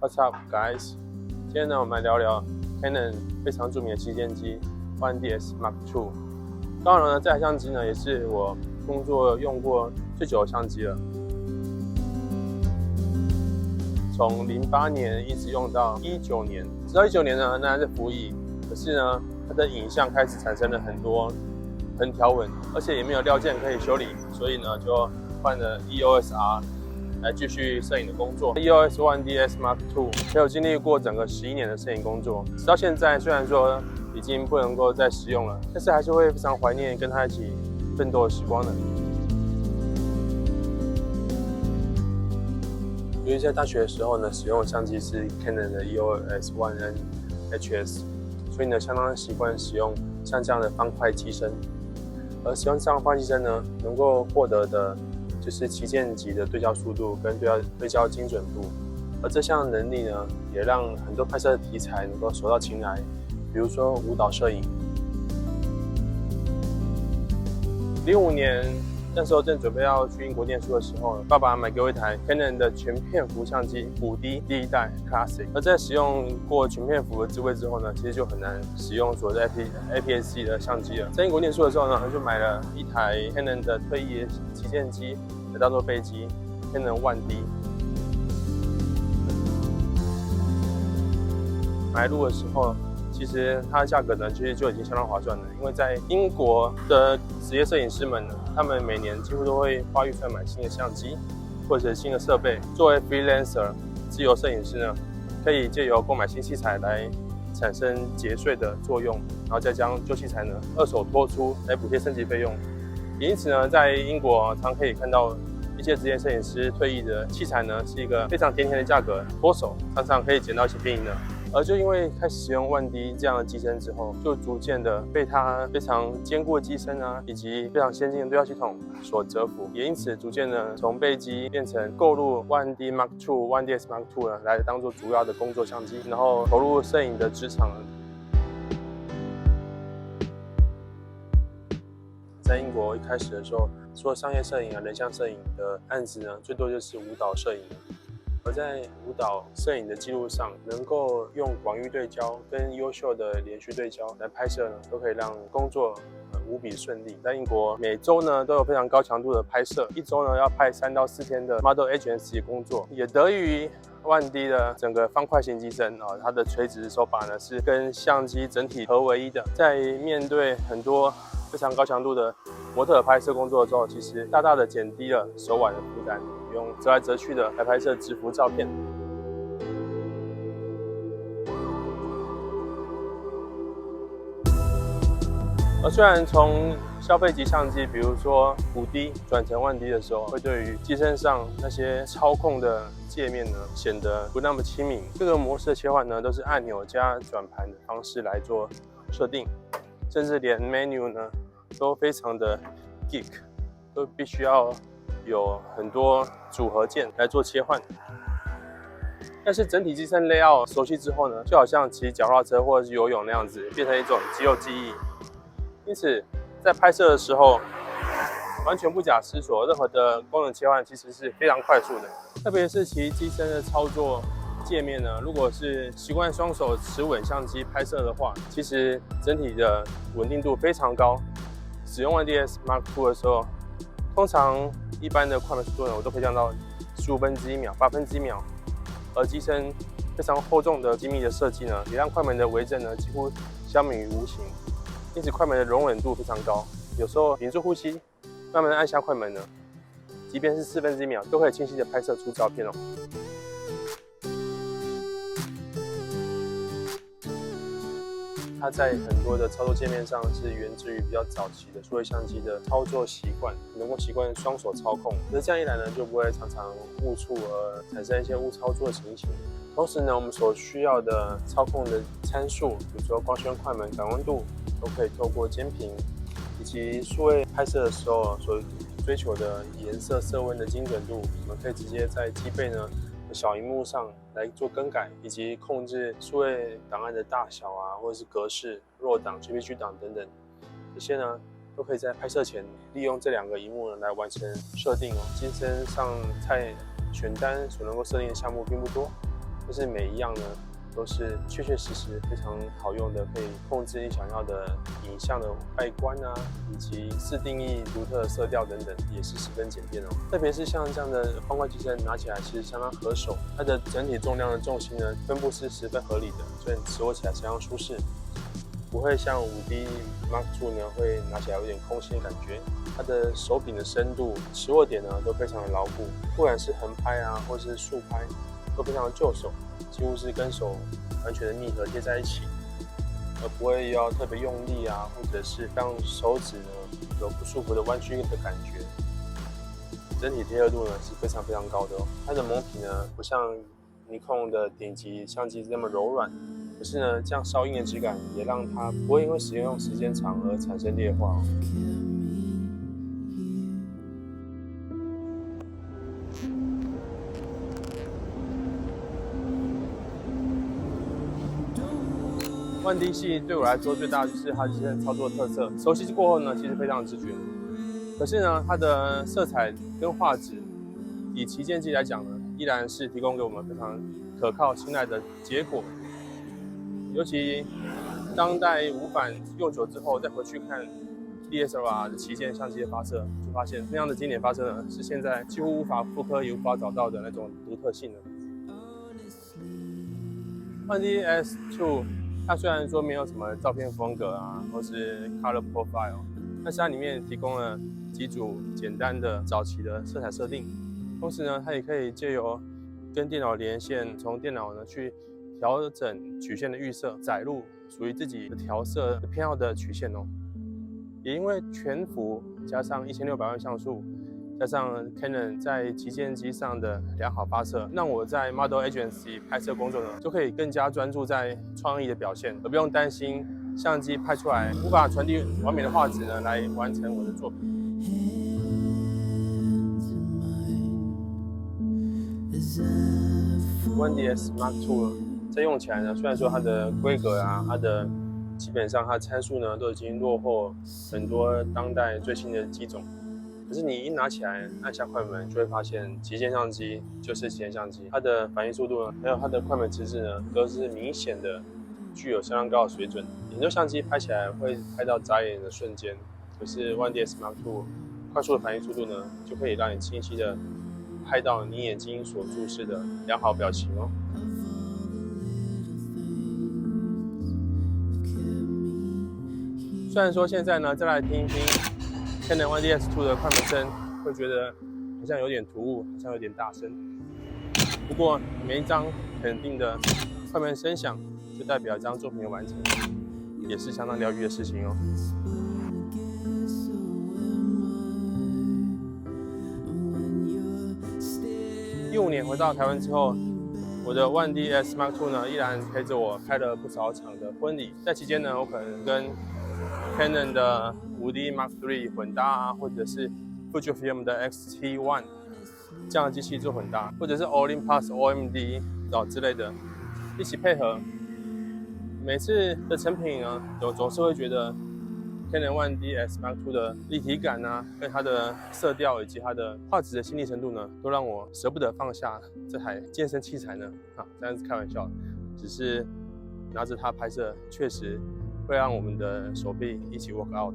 What's up, guys？ 今天呢，我们来聊聊 Canon 非常著名的旗舰机 1DS Mark II。当然呢，这台相机呢，也是我工作用过最久的相机了，从08年一直用到19年。直到19年呢，那还是服役，可是呢，它的影像开始产生了很多横条纹，而且也没有料件可以修理，所以呢，就换了 EOS R 来继续摄影的工作。EOS 1DS Mark II 没有经历过整个11年的摄影工作，直到现在虽然说已经不能够再使用了，但是还是会非常怀念跟它一起奋斗的时光的。由于在大学的时候呢，使用的相机是 Canon 的 EOS 1N HS， 所以呢，相当习惯使用像这样的方块机身。而使用这样的方块机身呢，能够获得的就是旗舰级的对焦速度跟对焦精准度，而这项能力呢，也让很多拍摄的题材能够手到擒来，比如说舞蹈摄影。05年那时候正准备要去英国念书的时候，爸爸买给我一台 Canon 的全片幅相机5D 第一代 Classic。而在使用过全片幅的智慧之后呢，其实就很难使用所谓的 APS-C 的相机了。在英国念书的时候呢，就买了一台 Canon 的退役的旗舰机来当做备机 ，Canon 1D。买入的时候，其实它的价格呢，其实就已经相当划算了，因为在英国的职业摄影师们呢，他们每年几乎都会花预算买新的相机或者新的设备。作为 freelancer 自由摄影师呢，可以借由购买新器材来产生节税的作用，然后再将旧器材呢二手托出来补贴升级费用。也因此呢，在英国常可以看到一些职业摄影师退役的器材呢，是一个非常甜甜的价格，脱手常常可以捡到一些便宜呢。而就因为开始使用1D 这样的机身之后，就逐渐的被它非常坚固的机身啊，以及非常先进的对焦系统所折服，也因此逐渐的从备机变成购入 1D Mark II、1DS Mark II 呢，来当做主要的工作相机，然后投入摄影的职场。在英国一开始的时候，除了商业摄影啊、人像摄影的案子呢，最多就是舞蹈摄影。而在舞蹈摄影的记录上，能够用广域对焦跟优秀的连续对焦来拍摄呢，都可以让工作无比顺利。在英国，每周呢都有非常高强度的拍摄，一周呢要拍3到4天的 model agency 工作，也得益于1D 的整个方块型机身啊，它的垂直手把呢是跟相机整体合为一的，在面对很多非常高强度的模特拍摄工作的时候，其实大大的减低了手腕的负担，用折来折去的来拍摄直幅照片。而虽然从消费级相机，比如说5D 转成1D 的时候，会对于机身上那些操控的界面呢显得不那么亲民。各个模式的切换呢，都是按钮加转盘的方式来做设定，甚至连 menu 呢都非常的 geek， 都必须要有很多组合键来做切换。但是整体机身 layout 熟悉之后呢，就好像骑脚踏车或者是游泳那样子，变成一种肌肉记忆。因此，在拍摄的时候，完全不假思索，任何的功能切换其实是非常快速的。特别是其机身的操作界面呢，如果是习惯双手持稳相机拍摄的话，其实整体的稳定度非常高。使用 1DS Mark II 的时候，通常一般的快门速度呢，我都可以降到15分之1秒、8分之1秒。而机身非常厚重的精密的设计呢，也让快门的微震呢几乎消弭于无形。因此，快门的容忍度非常高，有时候屏住呼吸，慢慢的按下快门呢，即便是4分之1秒，都可以清晰的拍摄出照片哦。它在很多的操作界面上是源自于比较早期的数位相机的操作习惯，能够习惯双手操控。那这样一来呢，就不会常常误触而产生一些误操作的情形。同时呢，我们所需要的操控的参数，比如说光圈、快门、感光度，都可以透过监屏，以及数位拍摄的时候所追求的颜色、色温的精准度，我们可以直接在机背呢小萤幕上来做更改，以及控制数位档案的大小啊，或者是格式、弱档、JPG 档等等，这些呢都可以在拍摄前利用这2个萤幕呢来完成设定哦。机身上在选单所能够设定的项目并不多，但是每一样呢都是确确实实非常好用的，可以控制你想要的影像的外观啊，以及自定义独特的色调等等，也是十分简便哦。特别是像这样的方块机身，拿起来其实相当合手，它的整体重量的重心呢分布是十分合理的，所以持握起来相当舒适，不会像5D Mark II 呢会拿起来有点空心的感觉。它的手柄的深度、持握点呢都非常的牢固，不管是横拍啊，或是竖拍，都非常的就手，几乎是跟手完全的密合贴在一起，而不会要特别用力啊，或者是让手指呢有不舒服的弯曲的感觉。整体贴合度呢是非常非常高的哦。它的蒙皮呢不像尼康的顶级相机那么柔软，可是呢这样稍硬的质感也让它不会因为使用时间长而产生裂化哦。1D 系对我来说最大的就是它这些操作特色，熟悉过后呢，其实非常直觉。可是呢，它的色彩跟画质，以旗舰机来讲呢，依然是提供给我们非常可靠、信赖的结果。尤其当代无反用久之后，再回去看 DSLR 的旗舰相机的发射，就发现那样的经典发射呢，是现在几乎无法复刻也无法找到的那种独特性的。1D-S2它虽然说没有什么照片风格啊，或是 color profile， 但是它里面提供了几组简单的早期的色彩设定，同时呢，它也可以借由跟电脑连线，从电脑呢去调整曲线的预设，载入属于自己的调色偏好的曲线哦。也因为全幅加上1600万像素，加上 Canon 在旗舰机上的良好发射，让我在 Model Agency 拍摄工作呢，就可以更加专注在创意的表现，而不用担心相机拍出来无法传递完美的画质呢，来完成我的作品。1DS Mark II 在用起来呢，虽然说它的规格啊，它的基本上它的参数呢都已经落后很多当代最新的机种。可是你一拿起来，按下快门，就会发现旗舰相机就是旗舰相机，它的反应速度呢，还有它的快门迟滞呢，都是明显的具有相当高的水准。很多相机拍起来会拍到眨眼的瞬间，可是 1DS Mark II 快速的反应速度呢，就可以让你清晰的拍到你眼睛所注视的良好表情哦。虽然说现在呢，再来听一听Canon 1DS2 的快门声，会觉得好像有点突兀，好像有点大声。不过每一张肯定的快门声响，就代表一张作品的完成，也是相当疗愈的事情哦。15年回到台湾之后，我的 1DS Mark II 呢，依然陪着我开了不少场的婚礼。在期间呢，我可能跟 Canon 的5D Mark III 混搭啊，或者是 Fujifilm 的 X-T1 这样的机器做混搭，或者是 Olympus OMD 之类的，一起配合。每次的成品呢，总是会觉得 Canon 1DS Mark II 的立体感啊，跟它的色调以及它的画质的细腻程度呢，都让我舍不得放下这台健身器材呢。这样是开玩笑，只是拿着它拍摄，确实会让我们的手臂一起 work out。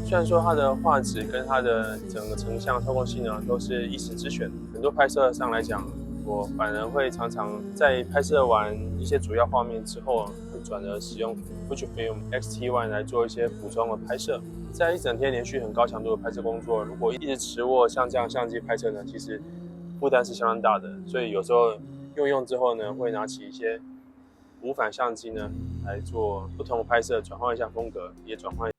虽然说它的画质跟它的整个成像操控性呢都是一时之选，很多拍摄上来讲，我反而会常常在拍摄完一些主要画面之后，会转而使用 Fujifilm X-T1 来做一些补充的拍摄。在一整天连续很高强度的拍摄工作，如果一直持握像这样相机拍摄呢，其实负担是相当大的，所以有时候用之后呢，会拿起一些无反相机呢来做不同的拍摄，转换一下风格，也转换。